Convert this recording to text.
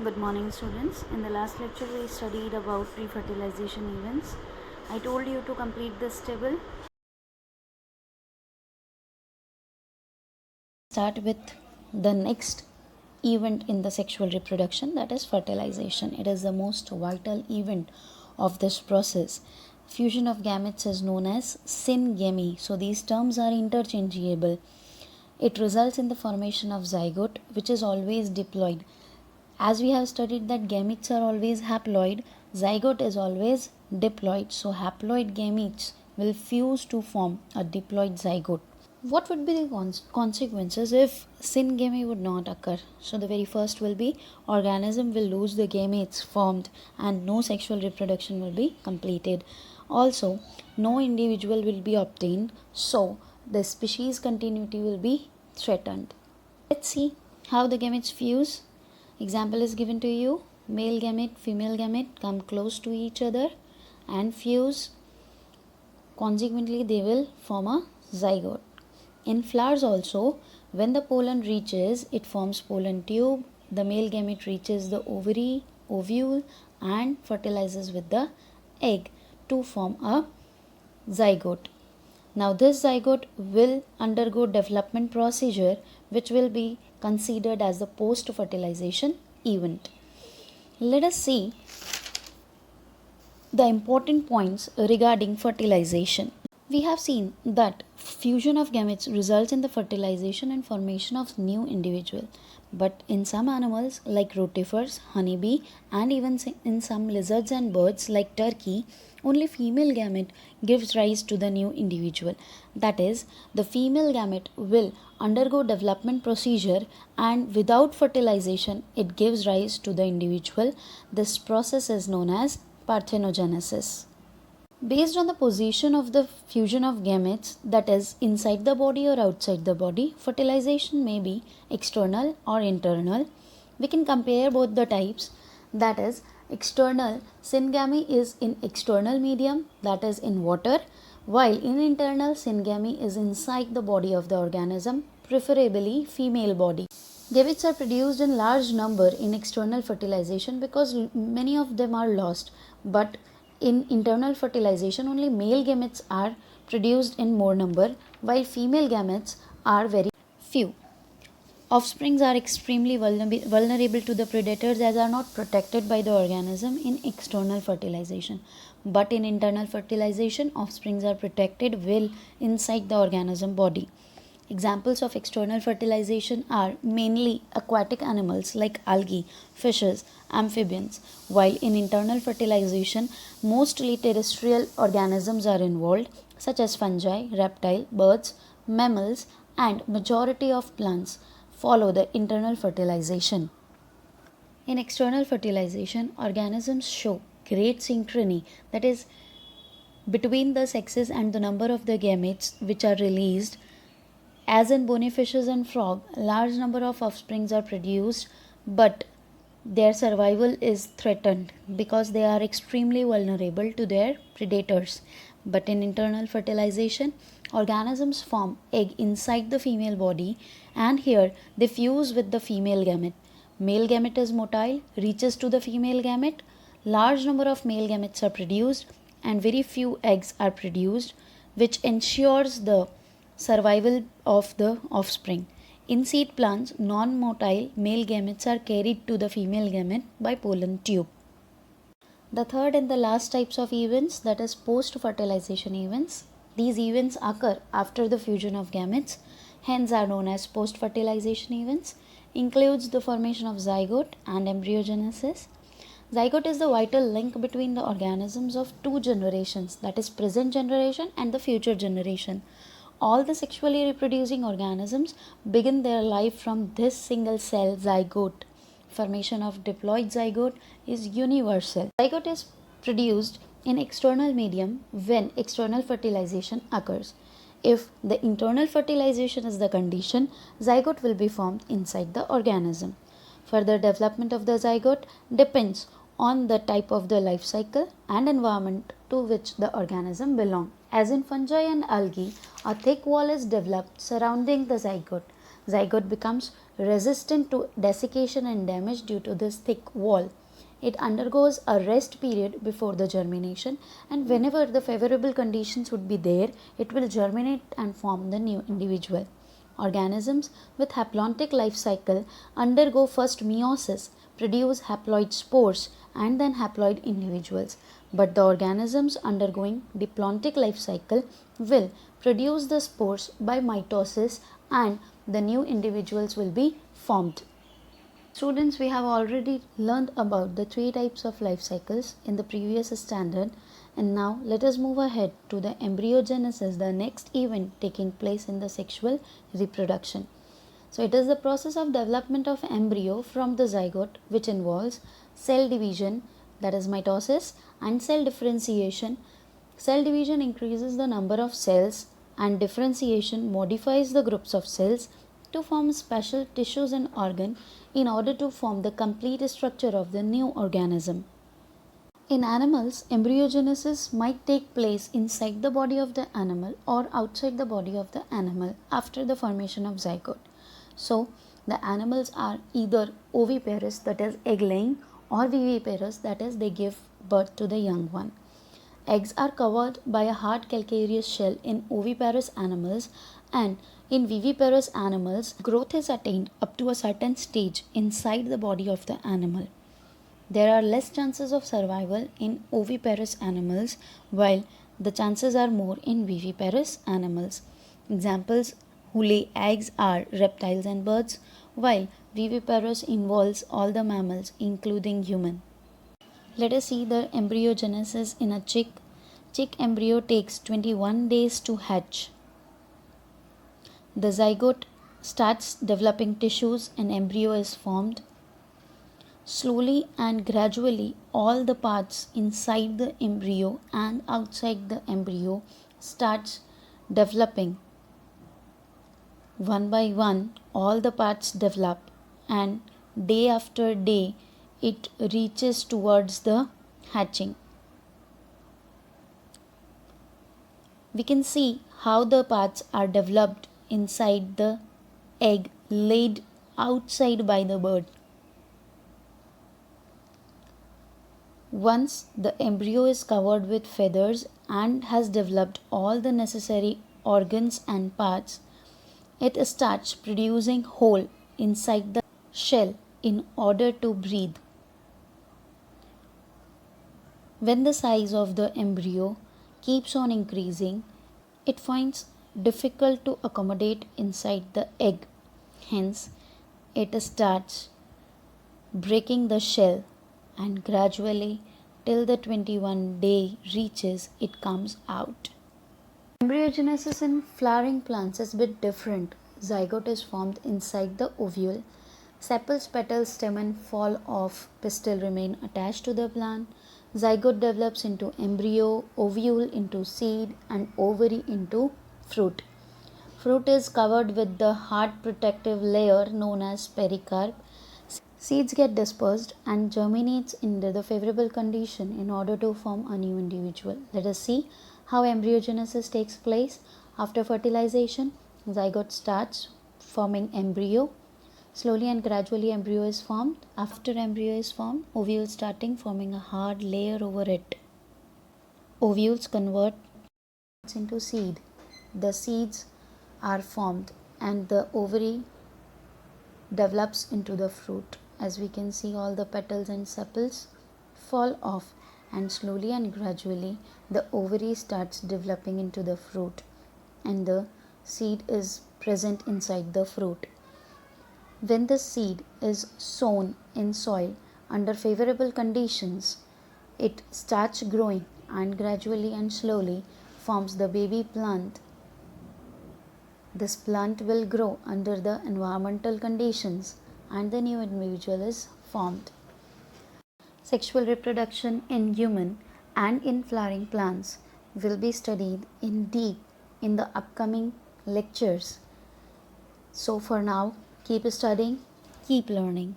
Good morning, students. In the last lecture, we studied about pre-fertilization events. I told you to complete this table. Start with the next event in the sexual reproduction, that is fertilization. It is the most vital event of this process. Fusion of gametes is known as syngamy. So these terms are interchangeable. It results in the formation of zygote, which is always diploid. As we have studied that gametes are always haploid, zygote is always diploid. So haploid gametes will fuse to form a diploid zygote. What would be the consequences if syngamy would not occur? So the very first will be organism will lose the gametes formed and no sexual reproduction will be completed. Also, no individual will be obtained, so the species continuity will be threatened. Let's see how the gametes fuse. Example is given to you. Male gamete, female gamete come close to each other and fuse. Consequently, they will form a zygote. In flowers also, when the pollen reaches, it forms pollen tube. The male gamete reaches the ovary, ovule and fertilizes with the egg to form a zygote. Now this zygote will undergo development procedure which will be considered as the post-fertilization event. Let us see the important points regarding fertilization. We have seen that fusion of gametes results in the fertilization and formation of new individual. But in some animals like rotifers, honeybee and even in some lizards and birds like turkey, only female gamete gives rise to the new individual. That is, the female gamete will undergo development procedure and without fertilization it gives rise to the individual. This process is known as parthenogenesis. Based on the position of the fusion of gametes, that is inside the body or outside the body, fertilization may be external or internal. We can compare both the types. That is, external syngamy is in external medium, that is in water, while in internal syngamy is inside the body of the organism, preferably female body. Gametes are produced in large number in external fertilization because many of them are lost, but in internal fertilization only male gametes are produced in more number while female gametes are very few. Offsprings are extremely vulnerable to the predators as are not protected by the organism in external fertilization. But in internal fertilization, offsprings are protected well inside the organism body. Examples of external fertilization are mainly aquatic animals like algae, fishes, amphibians, while in internal fertilization, mostly terrestrial organisms are involved, such as fungi, reptile, birds, mammals, and majority of plants follow the internal fertilization. In external fertilization, organisms show great synchrony, that is, between the sexes and the number of the gametes which are released. As in bony fishes and frog, large number of offsprings are produced, but their survival is threatened because they are extremely vulnerable to their predators. But in internal fertilization, organisms form egg inside the female body and here they fuse with the female gamete. Male gamete is motile, reaches to the female gamete. Large number of male gametes are produced and very few eggs are produced, which ensures the survival of the offspring. In seed plants, non-motile male gametes are carried to the female gamete by pollen tube. The third and the last types of events, that is post-fertilization events. These events occur after the fusion of gametes, hence are known as post-fertilization events, includes the formation of zygote and embryogenesis. Zygote is the vital link between the organisms of two generations, that is present generation and the future generation. All the sexually reproducing organisms begin their life from this single cell zygote. Formation of diploid zygote is universal. Zygote is produced in external medium when external fertilization occurs. If the internal fertilization is the condition, zygote will be formed inside the organism. Further development of the zygote depends on the type of the life cycle and environment to which the organism belongs. As in fungi and algae, a thick wall is developed surrounding the zygote. Zygote becomes resistant to desiccation and damage due to this thick wall. It undergoes a rest period before the germination, and whenever the favorable conditions would be there, it will germinate and form the new individual. Organisms with haplontic life cycle undergo first meiosis, produce haploid spores and then haploid individuals. But the organisms undergoing diplontic life cycle will produce the spores by mitosis and the new individuals will be formed. Students, we have already learned about the three types of life cycles in the previous standard, and now let us move ahead to the embryogenesis, the next event taking place in the sexual reproduction. So it is the process of development of embryo from the zygote, which involves cell division, that is mitosis, and cell differentiation. Cell division increases the number of cells and differentiation modifies the groups of cells to form special tissues and organ in order to form the complete structure of the new organism. In animals, embryogenesis might take place inside the body of the animal or outside the body of the animal after the formation of zygote. So, the animals are either oviparous, that is egg laying, or viviparous, that is they give birth to the young one. Eggs are covered by a hard calcareous shell in oviparous animals, and in viviparous animals, growth is attained up to a certain stage inside the body of the animal. There are less chances of survival in oviparous animals, while the chances are more in viviparous animals. Examples who lay eggs are reptiles and birds, while viviparous involves all the mammals, including human. Let us see the embryogenesis in a chick. Chick embryo takes 21 days to hatch. The zygote starts developing tissues and embryo is formed. Slowly and gradually, all the parts inside the embryo and outside the embryo starts developing. One by one, all the parts develop, and day after day, it reaches towards the hatching. We can see how the parts are developed inside the egg laid outside by the bird. Once the embryo is covered with feathers and has developed all the necessary organs and parts, it starts producing hole inside the shell in order to breathe. When the size of the embryo keeps on increasing, it finds difficult to accommodate inside the egg. Hence, it starts breaking the shell, and gradually till the 21 day reaches, it comes out. Embryogenesis in flowering plants is a bit different. Zygote is formed inside the ovule. Sepals, petals, stamen fall off, pistil remain attached to the plant. Zygote develops into embryo, ovule into seed, and ovary into fruit. Fruit is covered with the hard protective layer known as pericarp. Seeds get dispersed and germinates under the favorable condition in order to form a new individual. Let us see how embryogenesis takes place. After fertilization, zygote starts forming embryo. Slowly and gradually embryo is formed. After embryo is formed, ovule starting forming a hard layer over it. Ovules convert into seed. The seeds are formed and the ovary develops into the fruit. As we can see, all the petals and sepals fall off, and slowly and gradually the ovary starts developing into the fruit, and the seed is present inside the fruit. When the seed is sown in soil under favorable conditions, it starts growing and gradually and slowly forms the baby plant. This plant will grow under the environmental conditions and the new individual is formed. Sexual reproduction in human and in flowering plants will be studied in deep in the upcoming lectures. So for now, keep studying, keep learning.